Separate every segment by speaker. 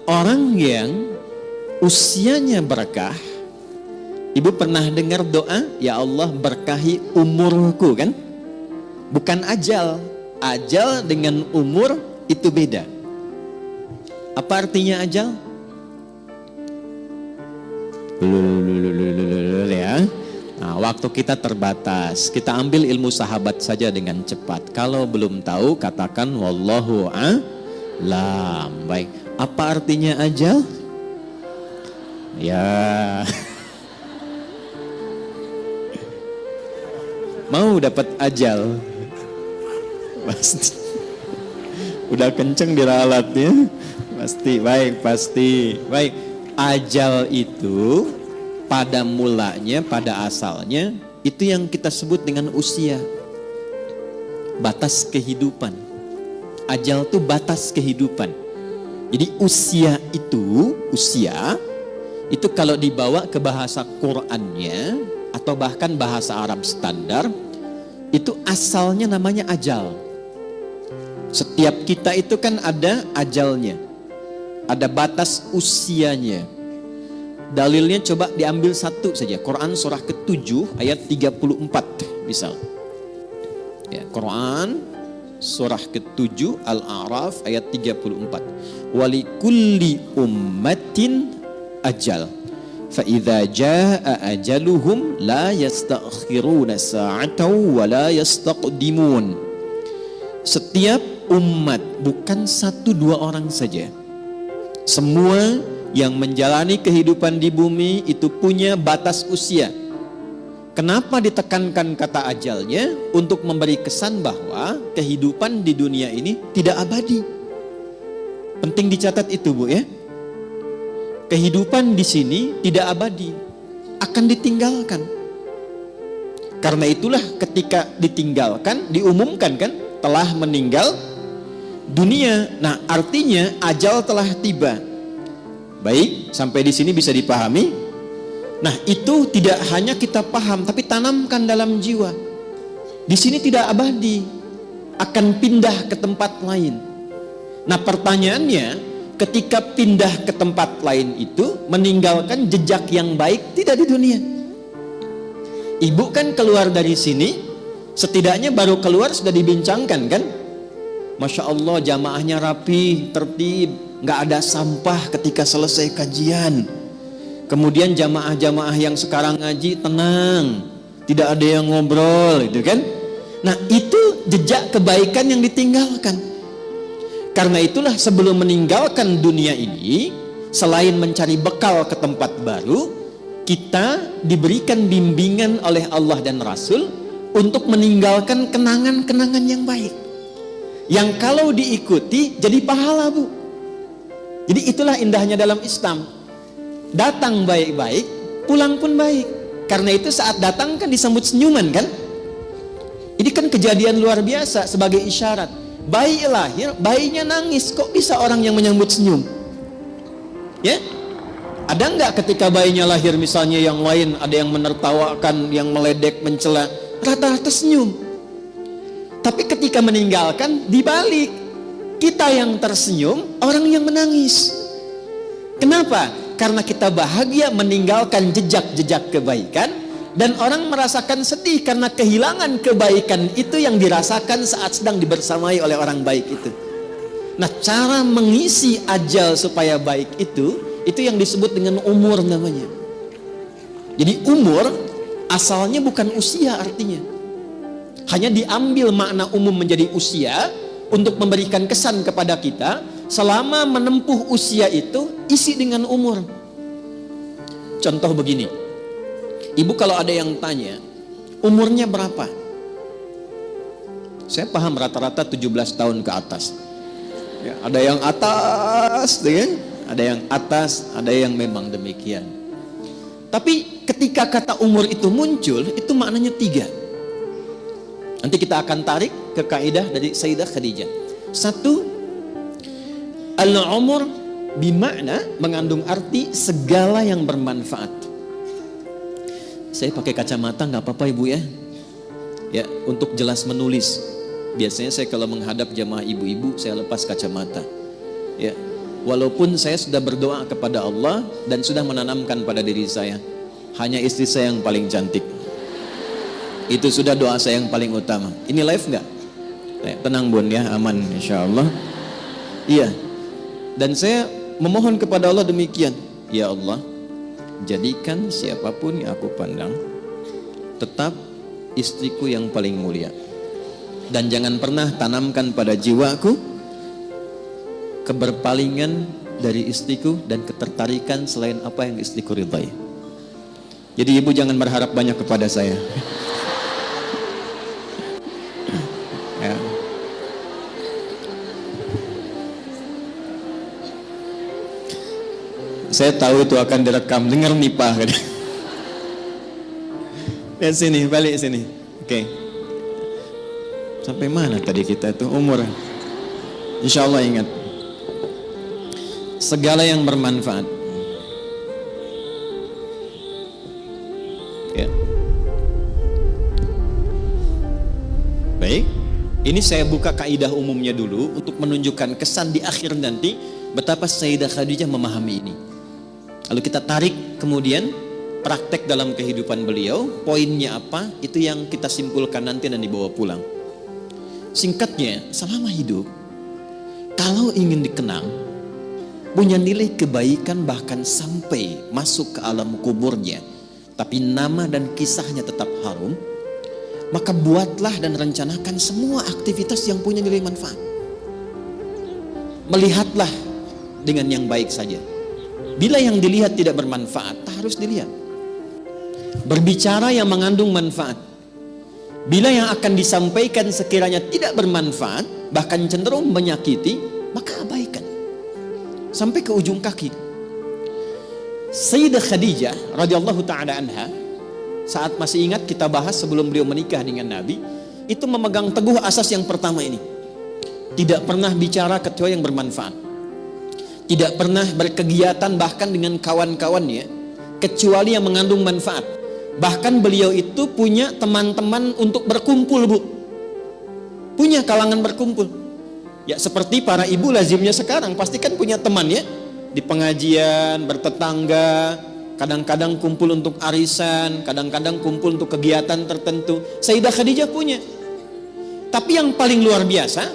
Speaker 1: Orang yang usianya berkah, ibu pernah dengar doa, ya Allah berkahi umurku kan? Bukan ajal. Ajal dengan umur itu beda. Apa artinya ajal? Ya. Nah, waktu kita terbatas. Kita ambil ilmu sahabat saja dengan cepat. Kalau belum tahu, katakan wallahu a'lam. Baik. Apa artinya ajal? Ya. Mau dapat ajal? Pasti. Udah kenceng diralatnya. Pasti. Baik, pasti. Baik. Ajal itu pada mulanya, pada asalnya, itu yang kita sebut dengan usia. Batas kehidupan. Ajal itu batas kehidupan. Jadi usia itu kalau dibawa ke bahasa Qur'annya atau bahkan bahasa Arab standar, itu asalnya namanya ajal. Setiap kita itu kan ada ajalnya, ada batas usianya. Dalilnya coba diambil satu saja, Quran surah ke-7 ayat 34 misal. Ya, Quran surah ke-7 Al-A'raf ayat 34. Walikulli ummatin ajal. Fa idza jaa ajaluhum la yastakhiruna sa'atan wa la yastaqdimun. Setiap umat, bukan satu dua orang saja. Semua yang menjalani kehidupan di bumi itu punya batas usia. Kenapa ditekankan kata ajalnya? Untuk memberi kesan bahwa kehidupan di dunia ini tidak abadi. Penting dicatat itu, Bu, ya. Kehidupan di sini tidak abadi, akan ditinggalkan. Karena itulah ketika ditinggalkan, diumumkan kan, telah meninggal dunia. Nah, artinya ajal telah tiba. Baik, sampai di sini bisa dipahami. Nah, itu tidak hanya kita paham, tapi tanamkan dalam jiwa. Di sini tidak abadi, akan pindah ke tempat lain. Nah, pertanyaannya, ketika pindah ke tempat lain itu, meninggalkan jejak yang baik tidak di dunia. Ibu kan keluar dari sini, setidaknya baru keluar sudah dibincangkan kan? Masya Allah, jamaahnya rapi, tertib, nggak ada sampah ketika selesai kajian. Kemudian jamaah-jamaah yang sekarang ngaji tenang, tidak ada yang ngobrol, itu kan? Nah, itu jejak kebaikan yang ditinggalkan. Karena itulah sebelum meninggalkan dunia ini, selain mencari bekal ke tempat baru, kita diberikan bimbingan oleh Allah dan Rasul untuk meninggalkan kenangan-kenangan yang baik, yang kalau diikuti jadi pahala, Bu. Jadi itulah indahnya dalam Islam. Datang baik-baik, pulang pun baik. Karena itu saat datang kan disambut senyuman kan? Ini kan kejadian luar biasa sebagai isyarat. Bayi lahir, bayinya nangis. Kok bisa orang yang menyambut senyum? Ya? Ada nggak ketika bayinya lahir misalnya yang lain, ada yang menertawakan, yang meledek, mencela, rata-rata senyum. Tapi ketika meninggalkan, dibalik. Kita yang tersenyum, orang yang menangis. Kenapa? Karena kita bahagia meninggalkan jejak-jejak kebaikan, dan orang merasakan sedih karena kehilangan kebaikan itu yang dirasakan saat sedang dibersamai oleh orang baik itu. Nah, cara mengisi ajal supaya baik itu yang disebut dengan umur namanya. Jadi umur asalnya bukan usia artinya. Hanya diambil makna umum menjadi usia untuk memberikan kesan kepada kita. Selama menempuh usia itu, isi dengan umur. Contoh begini, ibu kalau ada yang tanya, umurnya berapa? Saya paham rata-rata 17 tahun ke atas. Ya, ada yang atas, ya? Ada yang atas, ada yang memang demikian. Tapi ketika kata umur itu muncul, itu maknanya 3. Nanti kita akan tarik ke kaidah dari Sayyidah Khadijah. 1, al-umur bimakna mengandung arti segala yang bermanfaat. Saya pakai kacamata nggak apa-apa ibu ya. Ya, untuk jelas menulis. Biasanya saya kalau menghadap jamaah ibu-ibu saya lepas kacamata. Ya. walaupun saya sudah berdoa kepada Allah dan sudah menanamkan pada diri saya, hanya istri saya yang paling cantik. Itu sudah doa saya yang paling utama. Ini live nggak? Tenang bun ya, aman insya Allah. Iya. Dan saya memohon kepada Allah demikian, ya Allah, jadikan siapapun yang aku pandang tetap istriku yang paling mulia. Dan jangan pernah tanamkan pada jiwaku keberpalingan dari istriku dan ketertarikan selain apa yang istriku ridhai. Jadi ibu jangan berharap banyak kepada saya. Ya. Saya tahu itu akan direkam, dengar nih Pak. Lihat sini, balik sini. Oke. Sampai mana tadi kita itu umur? Insya Allah ingat. Segala yang bermanfaat. Ya. Baik. Ini saya buka kaidah umumnya dulu untuk menunjukkan kesan di akhir nanti betapa Sayyidah Khadijah memahami ini. Lalu kita tarik kemudian praktek dalam kehidupan beliau, poinnya apa? Itu yang kita simpulkan nanti dan dibawa pulang. Singkatnya, selama hidup, kalau ingin dikenang, punya nilai kebaikan bahkan sampai masuk ke alam kuburnya, tapi nama dan kisahnya tetap harum, maka buatlah dan rencanakan semua aktivitas yang punya nilai manfaat. Melihatlah dengan yang baik saja. Bila yang dilihat tidak bermanfaat, tak harus dilihat. Berbicara yang mengandung manfaat. Bila yang akan disampaikan sekiranya tidak bermanfaat, bahkan cenderung menyakiti, maka abaikan. Sampai ke ujung kaki. Sayyidah Khadijah radhiyallahu ta'ala anha, saat masih ingat kita bahas sebelum beliau menikah dengan Nabi, itu memegang teguh asas yang pertama ini. Tidak pernah bicara kecuali yang bermanfaat. Tidak pernah berkegiatan bahkan dengan kawan-kawannya kecuali yang mengandung manfaat. Bahkan beliau itu punya teman-teman untuk berkumpul, Bu. Punya kalangan berkumpul. Ya seperti para ibu lazimnya sekarang, pasti kan punya teman ya. Di pengajian, bertetangga, kadang-kadang kumpul untuk arisan, kadang-kadang kumpul untuk kegiatan tertentu. Sayyidah Khadijah punya. Tapi yang paling luar biasa,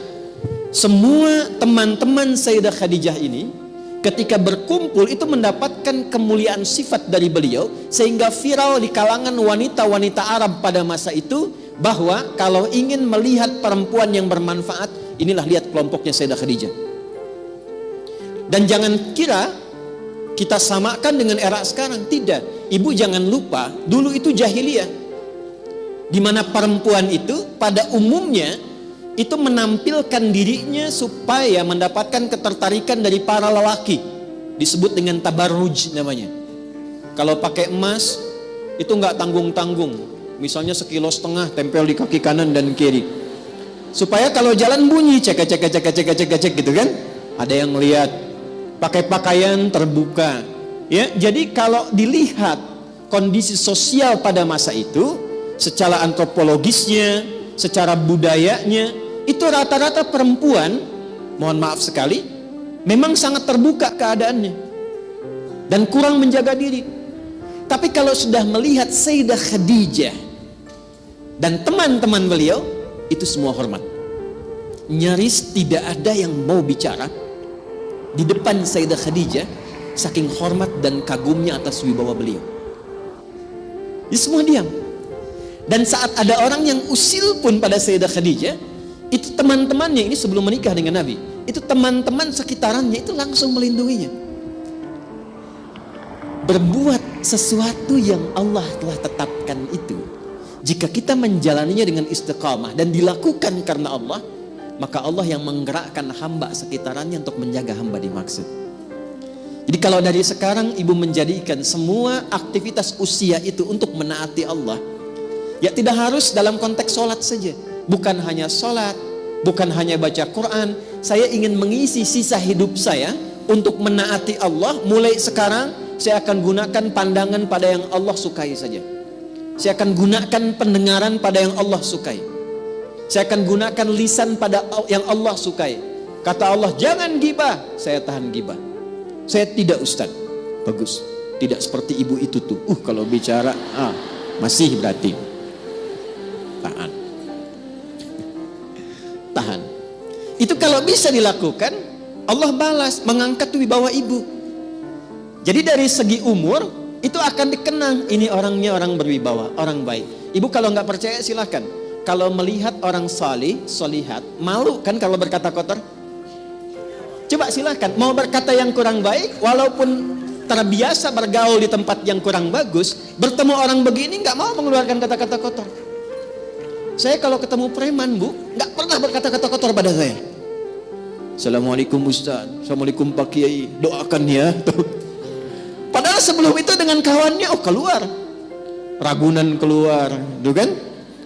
Speaker 1: semua teman-teman Sayyidah Khadijah ini ketika berkumpul itu mendapatkan kemuliaan sifat dari beliau, sehingga viral di kalangan wanita-wanita Arab pada masa itu bahwa kalau ingin melihat perempuan yang bermanfaat, inilah lihat kelompoknya Sayyidah Khadijah. Dan jangan kira kita samakan dengan era sekarang, tidak. Ibu jangan lupa, dulu itu jahiliyah, di mana perempuan itu pada umumnya itu menampilkan dirinya supaya mendapatkan ketertarikan dari para lelaki. Disebut dengan tabarruj namanya. Kalau pakai emas itu nggak tanggung-tanggung. Misalnya 1,5 kilo tempel di kaki kanan dan kiri. Supaya kalau jalan bunyi cek gitu kan. Ada yang lihat. Pakai pakaian terbuka. Ya, jadi kalau dilihat kondisi sosial pada masa itu, secara antropologisnya, secara budayanya, itu rata-rata perempuan, mohon maaf sekali, memang sangat terbuka keadaannya dan kurang menjaga diri. Tapi kalau sudah melihat Sayyidah Khadijah dan teman-teman beliau, itu semua hormat. Nyaris tidak ada yang mau bicara di depan Sayyidah Khadijah, saking hormat dan kagumnya atas wibawa beliau. Ini semua diam. Dan saat ada orang yang usil pun pada Sayyidah Khadijah, itu teman-temannya, ini sebelum menikah dengan Nabi, itu teman-teman sekitarannya itu langsung melindunginya. Berbuat sesuatu yang Allah telah tetapkan itu, jika kita menjalaninya dengan istiqamah dan dilakukan karena Allah, maka Allah yang menggerakkan hamba sekitarannya untuk menjaga hamba dimaksud. Jadi kalau dari sekarang ibu menjadikan semua aktivitas usia itu untuk menaati Allah, ya tidak harus dalam konteks sholat saja. Bukan hanya sholat, bukan hanya baca Quran. Saya ingin mengisi sisa hidup saya untuk menaati Allah. Mulai sekarang saya akan gunakan pandangan pada yang Allah sukai saja. Saya akan gunakan pendengaran pada yang Allah sukai. Saya akan gunakan lisan pada yang Allah sukai. Kata Allah, jangan gibah. Saya tahan gibah. Saya tidak, Ustaz. Bagus. Tidak seperti ibu itu tuh. Kalau bicara, masih berarti. Tahan. Tahan. Itu kalau bisa dilakukan, Allah balas, mengangkat wibawa ibu. Jadi dari segi umur, itu akan dikenang. Ini orangnya orang berwibawa, orang baik. Ibu kalau nggak percaya silakan. Kalau melihat orang salih, solihat, malu kan kalau berkata kotor? Coba silakan. Mau berkata yang kurang baik, walaupun terbiasa bergaul di tempat yang kurang bagus, bertemu orang begini nggak mau mengeluarkan kata-kata kotor. Saya kalau ketemu preman, Bu, nggak pernah berkata-kata kotor pada saya. Assalamualaikum Ustaz, Assalamualaikum Pak Kiai, doakan ya. Padahal sebelum itu dengan kawannya, keluar. Ragunan keluar, tuh kan?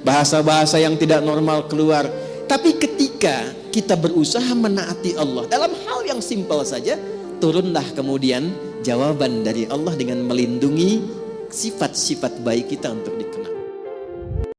Speaker 1: Bahasa-bahasa yang tidak normal keluar. Tapi ketika kita berusaha menaati Allah dalam hal yang simpel saja, turunlah kemudian jawaban dari Allah dengan melindungi sifat-sifat baik kita untuk dikenal.